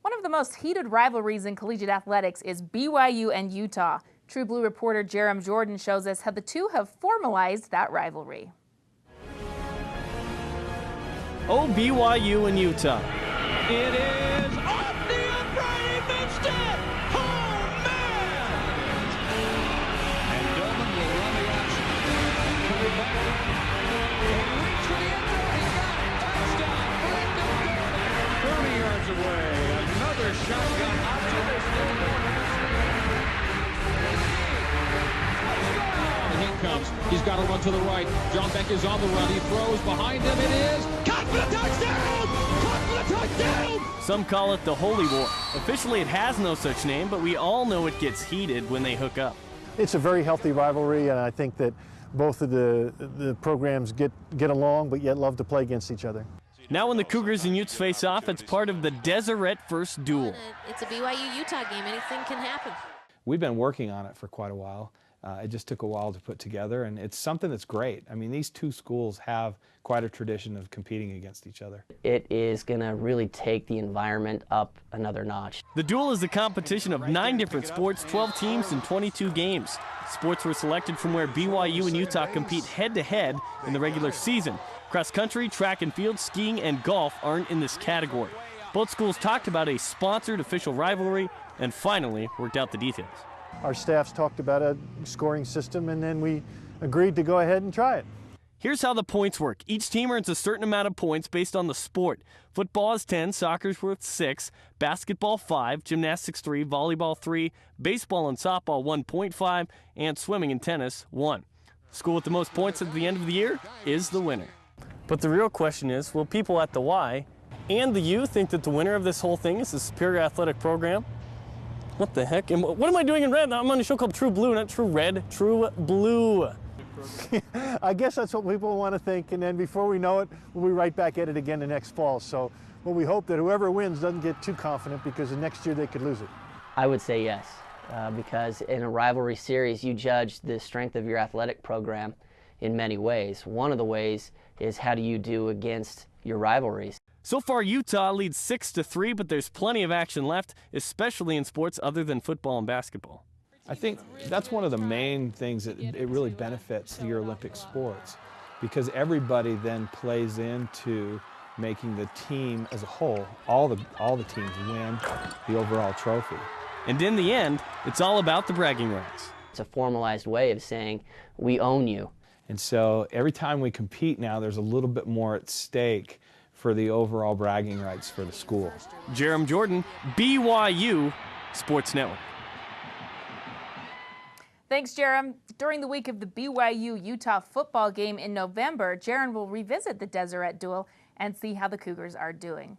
One of the most heated rivalries in collegiate athletics is BYU and Utah. True Blue reporter Jarom Jordan shows us how the two have formalized that rivalry. Oh, BYU and Utah. It is off the upright, he missed it! Oh, man! And Dolman will run the action. Coming back. And reach for the end zone, he got it! Touchdown, Brendan Dolman! 30 yards away, another shotgun out to this and here comes, he's got to run to the right. John Beck is on the run, he throws behind him, it is caught for the touchdown! Caught for the touchdown! Some call it the Holy War. Officially, it has no such name, but we all know it gets heated when they hook up. It's a very healthy rivalry, and I think that both of the programs get along, but yet love to play against each other. Now when the Cougars and Utes face off, it's part of the Deseret first duel. It's a BYU-Utah game. Anything can happen. We've been working on it for quite a while. It just took a while to put together, and it's something that's great. I mean, these two schools have quite a tradition of competing against each other. It is going to really take the environment up another notch. The duel is a competition of 9 different sports, 12 teams, and 22 games. Sports were selected from where BYU and Utah compete head-to-head in the regular season. Cross country, track and field, skiing, and golf aren't in this category. Both schools talked about a sponsored official rivalry and finally worked out the details. Our staffs talked about a scoring system, and then we agreed to go ahead and try it. Here's how the points work. Each team earns a certain amount of points based on the sport. Football is 10, soccer's worth 6, basketball 5, gymnastics 3, volleyball 3, baseball and softball 1.5, and swimming and tennis 1. The school with the most points at the end of the year is the winner. But the real question is, will people at the Y and the U think that the winner of this whole thing is the superior athletic program? What the heck? And what am I doing in red? I'm on a show called True Blue, not True Red, True Blue. I guess that's what people want to think, and then before we know it, we'll be right back at it again the next fall. So well, we hope that whoever wins doesn't get too confident, because the next year they could lose it. I would say yes, because in a rivalry series, you judge the strength of your athletic program in many ways. One of the ways is how do you do against your rivalries. So far, Utah leads 6-3, but there's plenty of action left, especially in sports other than football and basketball. I think that's one of the main things that it really benefits your Olympic sports, because everybody then plays into making the team as a whole, all the teams win the overall trophy. And in the end, it's all about the bragging rights. It's a formalized way of saying, we own you. And so every time we compete now, there's a little bit more at stake for the overall bragging rights for the school. Jarom Jordan, BYU Sports Network. Thanks, Jarom. During the week of the BYU-Utah football game in November, Jarom will revisit the Deseret duel and see how the Cougars are doing.